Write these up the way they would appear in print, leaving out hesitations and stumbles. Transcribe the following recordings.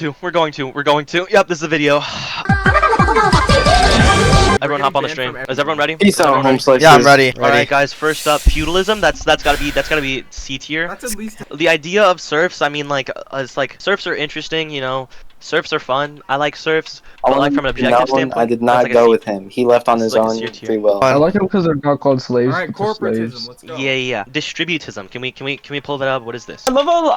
going to. Yep, this is the video. Everyone hop on the stream. Is everyone ready? Peace out, home slicers. Yeah, I'm ready. Alright guys, first up, feudalism. That's gotta be C tier. That's at least The idea of serfs, I mean, like, it's like serfs are interesting, you know. Serfs are fun. I like serfs, but like from an objective standpoint, I did not like go with him. He left on his like a own C tier. free will. I like them because they're not called slaves. alright. but they're Corporatism. slaves. Let's go. Yeah. Distributism. Can we pull that up? What is this? I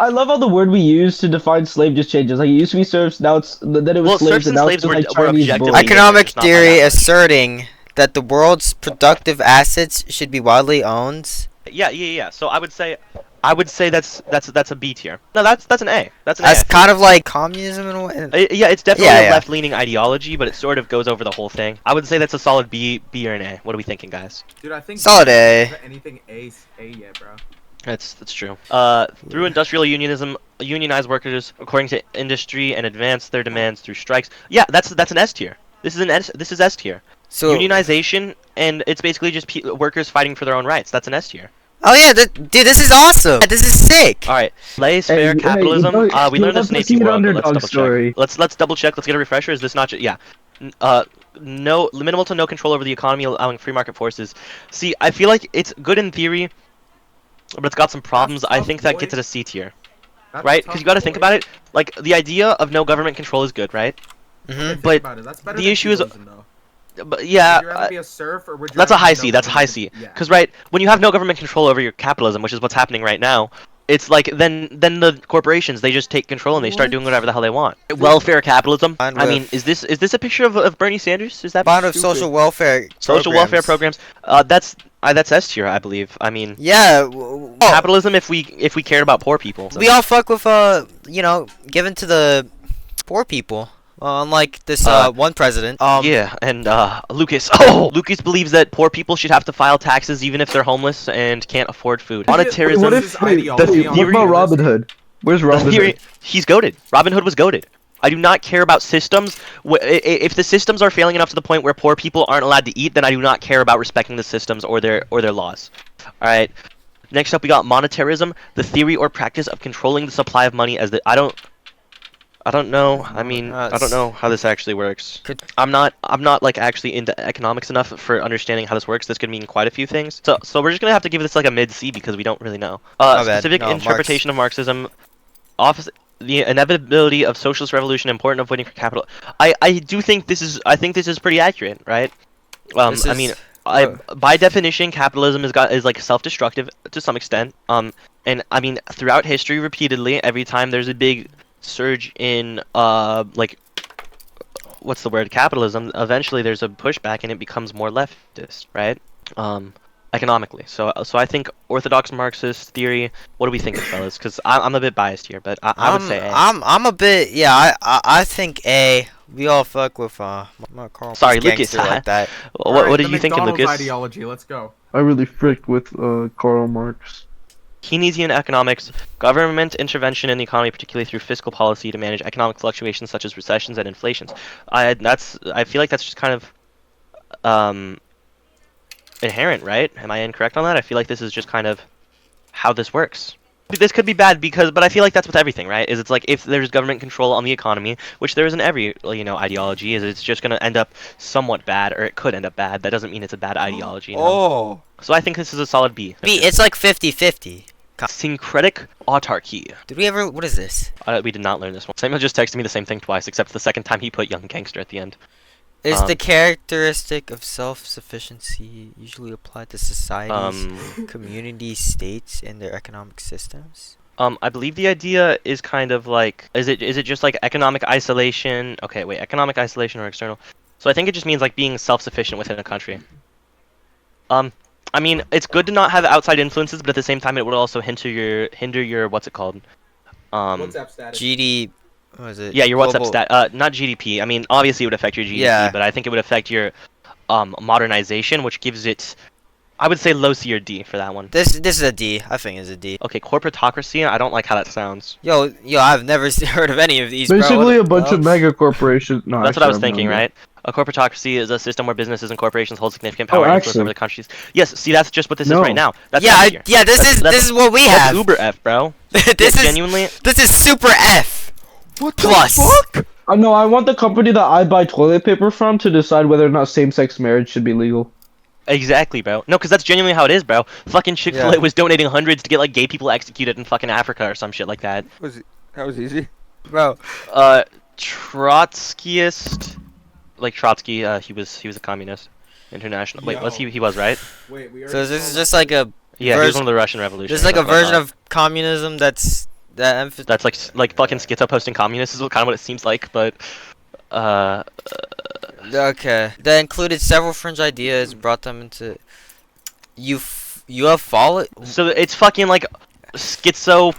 love how the word we use to define slave just changes. Like it used to be serfs, now it's then it was Well, slaves, serfs and now slaves it's just were like Chinese objectively- bulls. Economic It's not by theory that much. asserting that the world's productive assets should be widely owned. Yeah. So I would say that's a B tier. No, that's an A. That's an A. That's kind of like communism in a way. Yeah, it's definitely Yeah, a yeah. left-leaning ideology, but it sort of goes over the whole thing. I would say that's a solid B or an A. What are we thinking, guys? Dude, I think Solid A. anything A yet, bro. That's true. Through industrial unionism, unionize workers according to industry and advance their demands through strikes. Yeah, that's an S tier. This is S tier. So, Unionization, and it's basically just workers fighting for their own rights. That's an S tier. oh yeah, dude, this is awesome. This is sick. All right, laissez-faire Hey, capitalism. We learned this in AP World, but underdog let's double story. check. Let's double check. Let's get a refresher. Is this not just no minimal to no control over the economy, allowing free market forces? See, I feel like it's good in theory, but it's got some problems. I tough, think that boy. gets it a C tier, That's right? tough, Because you got to think boy. about it. Like the idea of no government control is good, right? Think but about it. That's better the than issue is- feudalism, though. But yeah. Would you rather be a serf or would you That's a rather high be C. no That's a high government? C. Yeah. Because right, when you have no government control over your capitalism, which is what's happening right now, it's like then the corporations, they just take control and they start doing whatever the hell they want. Welfare capitalism. Fine I mean, with- is this a picture of Bernie Sanders? Is that Bond of stupid? social welfare. Social welfare programs? That's S tier, I believe. I mean, Yeah. capitalism if we cared about poor people. We all fuck with given to the poor people. Unlike this one president. Yeah, and Lucas. Oh, Lucas believes that poor people should have to file taxes even if they're homeless and can't afford food. Monetarism. What This if? is Wait, ideology what on about Robin realistic. Hood? Where's The Robin theory, Hood? he's goated. Robin Hood was goated. I do not care about systems. If the systems are failing enough to the point where poor people aren't allowed to eat, then I do not care about respecting the systems or their laws. All right. Next up, we got monetarism, the theory or practice of controlling the supply of money as the I don't know. I mean, I don't know how this actually works. I'm not like actually into economics enough for understanding how this works. This could mean quite a few things. So we're just gonna have to give this like a mid C because we don't really know. My bad. Specific No, interpretation of Marxism, the inevitability of socialist revolution, important of waiting for capital. I do think this is pretty accurate, right? This I is- mean, by definition, capitalism is like self-destructive to some extent. And I mean, throughout history, repeatedly, every time there's a big surge in like what's the word, capitalism, eventually there's a pushback and it becomes more leftist, right? Economically. So I think orthodox Marxist theory. What do we think, fellas? Because I'm a bit biased here, but I would say A. I'm a bit. Yeah, I think A. We all fuck with Carl Sorry, Marx Lucas. gangster like that. What are the you thinking, McDonald's Lucas? Ideology. Let's go. I really fricked with Karl Marx. Keynesian economics, government intervention in the economy, particularly through fiscal policy to manage economic fluctuations such as recessions and inflations. I feel like that's just kind of inherent, right? Am I incorrect on that? I feel like this is just kind of how this works. This could be bad but I feel like that's with everything, right? It's like if there's government control on the economy, which there is in every ideology, it's just gonna end up somewhat bad, or it could end up bad. That doesn't mean it's a bad ideology. So I think this is a solid B. B. It's like 50-50. Syncretic autarky. Did we ever? What is this? We did not learn this one. Samuel just texted me the same thing twice, except the second time he put young gangster at the end. Is the characteristic of self-sufficiency usually applied to societies, community states, and their economic systems? I believe the idea is kind of like, is it just like economic isolation? Okay, wait, economic isolation or external? So I think it just means like being self-sufficient within a country. I mean, it's good to not have outside influences, but at the same time, it would also hinder your what's it called? WhatsApp status. GD. What is it? Yeah, your WhatsApp Global- stat. Not GDP. I mean, obviously it would affect your GDP, Yeah. but I think it would affect your modernization, which gives it, I would say, low C or D for that one. This is a D. I think it's a D. Okay, corporatocracy. I don't like how that sounds. Yo, I've never heard of any of these. bro. Basically, What a bunch the of fuck? mega corporations. No, That's what I was actually, thinking, I'm not. right? A corporatocracy is a system where businesses and corporations hold significant power and influence actually. over the countries. Yes, see, that's just what this is No. right now. That's Yeah, F tier. this is what we That's have. uber F, bro. this Yeah, is genuinely. This is super F. What the Plus. fuck? No, I want the company that I buy toilet paper from to decide whether or not same-sex marriage should be legal. Exactly, bro. No, because that's genuinely how it is, bro. Fucking Chick-fil-A Yeah. was donating hundreds to get like gay people executed in fucking Africa or some shit like that. That was easy. Bro, Trotskyist, like Trotsky, he was a communist, international. Wait, was he? He was, right? Wait, we so already this is saw just like a Yeah, he was version- one of the Russian Revolution. This is like a version of communism that's That's like fucking schizo posting communists is kind of what it seems like, but okay. That included several fringe ideas, brought them into you have followed. so it's fucking like schizo.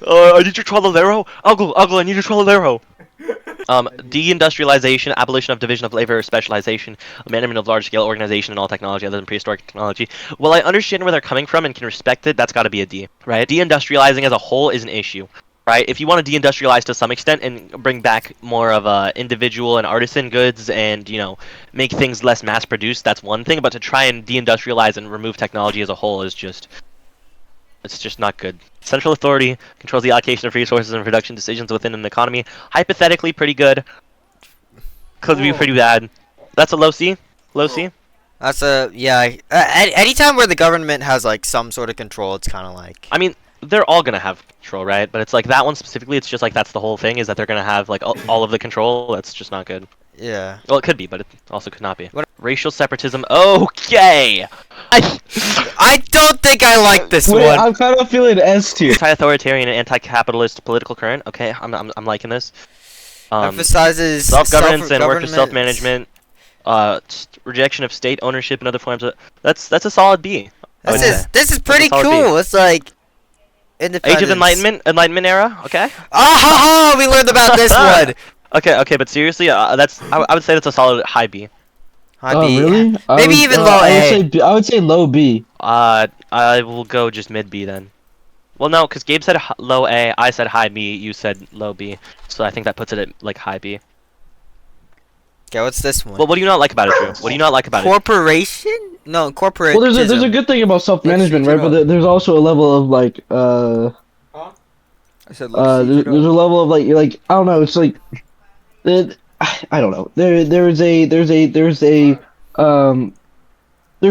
I need your trololero. Uggle, I need your trololero. Deindustrialization, abolition of division of labor, specialization, abandonment of large-scale organization and all technology other than prehistoric technology. Well, I understand where they're coming from and can respect it. That's got to be a D, right? Deindustrializing as a whole is an issue, right? If you want to deindustrialize to some extent and bring back more of individual and artisan goods and, you know, make things less mass-produced, that's one thing. But to try and deindustrialize and remove technology as a whole is just... It's just not good. Central authority controls the allocation of resources and production decisions within an economy. Hypothetically, pretty good. Could be pretty bad. That's a low C. Low C. That's a yeah. Anytime where the government has like some sort of control, it's kind of like. I mean, they're all gonna have control, right? But it's like that one specifically. It's just like that's the whole thing is that they're gonna have like all of the control. That's just not good. Yeah. Well, it could be, but it also could not be. Racial separatism. Okay. I don't think I like this Wait, one. I'm kind of feeling S tier. Anti-authoritarian and anti-capitalist political current. Okay, I'm liking this. Emphasizes Self-governance and worker self-government. self-management. Rejection of state ownership and other forms of. That's a solid B. I would say. This is pretty solid B. cool. It's like independence. Age of Enlightenment era. Okay. Ah ha ha! We learned about this one. Okay, but seriously, I would say that's a solid high B. High Oh, B. really? Maybe even low A. I would say low B. I will go just mid B then. Well, no, because Gabe said low A, I said high B, you said low B, so I think that puts it at like high B. Okay, what's this one? Well, what do you not like about it, Drew? What do you not like about it? Corporation? No, corporate. Well, there's a good thing about self-management, right? But there's also a level of like I said there's a level of like I don't know. It's like I don't know. There's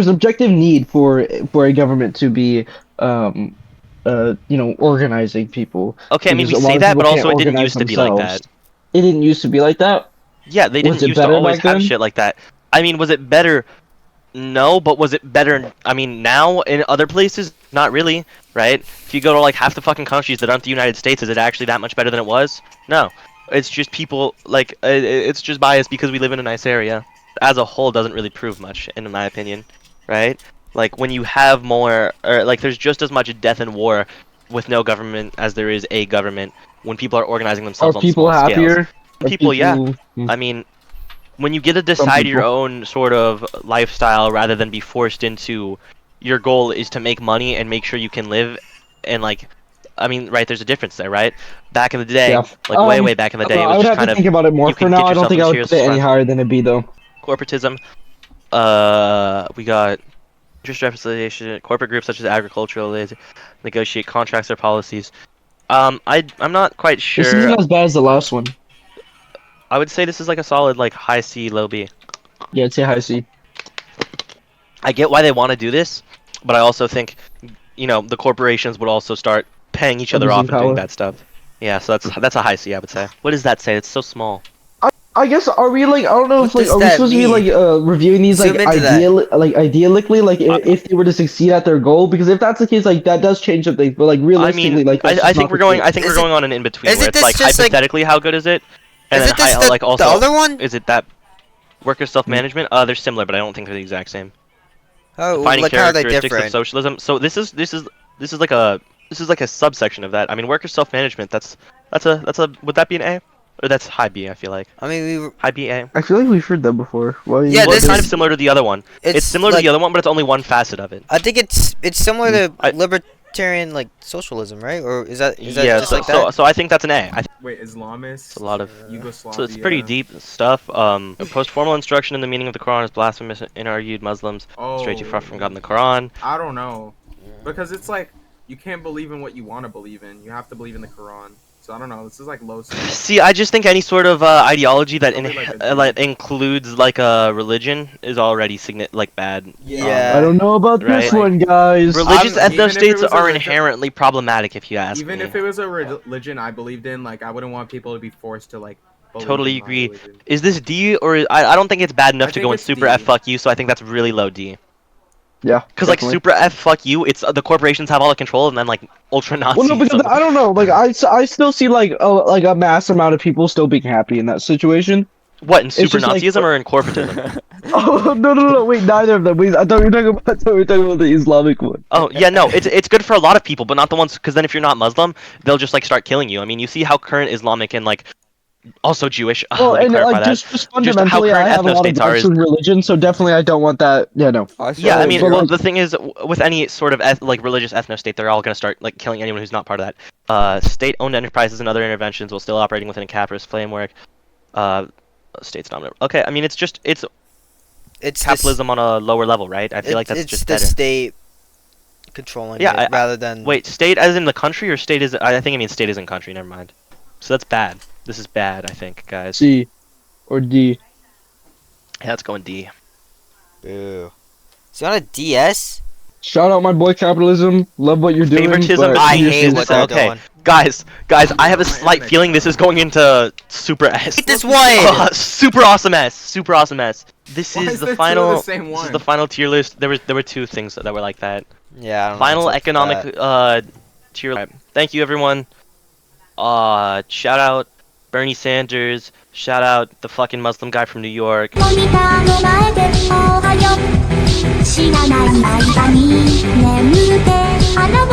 objective need for a government to be organizing people. Okay, I mean we Because a lot say of that, but people also it can't didn't organize used to be like themselves. that. It didn't used to be like that. Yeah, they didn't Was it used to better always back have then? shit like that. I mean, was it better? No, but was it better? I mean, now in other places, not really, right? If you go to like half the fucking countries that aren't the United States, is it actually that much better than it was? No, it's just people like it's just biased because we live in a nice area. As a whole, doesn't really prove much, in my opinion, right? Like when you have more, or like there's just as much death and war with no government as there is a government when people are organizing themselves Are on people small happier? scales. People, yeah. I mean, when you get to decide your people. own sort of lifestyle rather than be forced into, your goal is to make money and make sure you can live, and like, I mean, right? There's a difference there, right? Back in the day, Yeah. like way back in the day, it I was would just have kind to of think about it more. you For can now, get I don't yourself think I in would serious put it any front. higher than a B though. corporatism. We got interest representation, corporate groups such as agricultural, they negotiate contracts or policies. I'm not quite This isn't sure. as bad as the last one. I would say this is like a solid like high C, low B. Yeah, I'd say high C. I get why they want to do this, but I also think, you know, the corporations would also start paying each other off Abusing and doing power. bad stuff. Yeah, so that's a high C, I would say. What does that say? It's so small. I guess are we like I don't know if What like does are we that supposed to be mean? like reviewing these like Zoom into that. ideally like if they were to succeed at their goal, because if that's the case, like that does change some things, but like I realistically, mean, like that's I just think not we're the going. case. I think Is we're it- going on an in between isn't where it's this like just, like- hypothetically how good is it, and Isn't then this like also the other one? is it that worker self-management? They're similar, but I don't think they're the exact same. Oh, Defining like how are they characteristics of different? socialism. So this is like a subsection of that. I mean, worker self-management. That's a would that be an A? Or that's high B? I feel like I mean, we. high B A. I feel like we've heard that before. Why? Yeah, Well, this it's kind is- of similar to the other one. It's similar to like- the other one, but it's only one facet of it. I think it's similar to I- libertarian like socialism, right? Or is that Yeah, just so, like that? so I think that's an A. Wait, Islamists? It's a lot of. Yugoslavia. So it's pretty deep stuff. Post-formal instruction in the meaning of the Quran is blasphemous and argued Muslims stray too far from God in the Quran. I don't know, because it's like you can't believe in what you want to believe in. You have to believe in the Quran. So I don't know. This is like low. See, I just think any sort of ideology that Probably like a like includes like a religion is already like bad. Yeah. I don't know about this Right. one, guys. Religious even if it ethno-states was a are relig- inherently problematic, if you ask Even me. if it was a religion I believed in, like I wouldn't want people to be forced to like. believe Totally in my agree. religion. Is this D or I don't think it's bad enough I to think go in it's super D. F fuck you, so I think that's really low D. Yeah. Because like definitely. super F fuck you, it's the corporations have all the control, and then like ultra Nazis. Well, no, because I don't know. Like, I still see like a mass amount of people still being happy in that situation. What, in super just like- Nazism or in corporatism? Oh no! Wait, neither of them. Wait, I thought we were talking about. I thought we were talking about the Islamic one. Oh yeah, no, it's good for a lot of people, but not the ones. Because then if you're not Muslim, they'll just like start killing you. I mean, you see how current Islamic and like also Jewish. Well, Let me and clarify like that. just fundamentally, current I have a lot of ethno-states are gripes is- with religion, so definitely I don't want that. Yeah, no. Yeah, I mean, but, like- the thing is, with any sort of like religious ethno-state, they're all gonna start like killing anyone who's not part of that. State-owned enterprises and other interventions while still operating within a capitalist framework. States dominant. Okay, I mean, it's It's capitalism on a lower level, right? I feel like that's it's just the better. state controlling Yeah, it rather than. Wait, state as in the country, or state is? I think it means state is in country. Never mind. So that's bad. This is bad, I think, guys. C or D. Yeah, let's go in D. Boo. So on a DS? Shout out my boy capitalism. Love what you're doing. Favoritism, but I you just hate need what to they're stop. okay. doing. Guys, I have a slight feeling this is going into super S. Hate this one! Super awesome S. Super awesome S. This Why is is the there two of final. the same This is one? the final tier list. There were two things that were like that. Yeah, I don't know Final what's up with economic that. tier. Thank you everyone. Shout out Bernie Sanders. Shout out the fucking Muslim guy from New York. モニターの前でおはよう知らない間に眠ってあの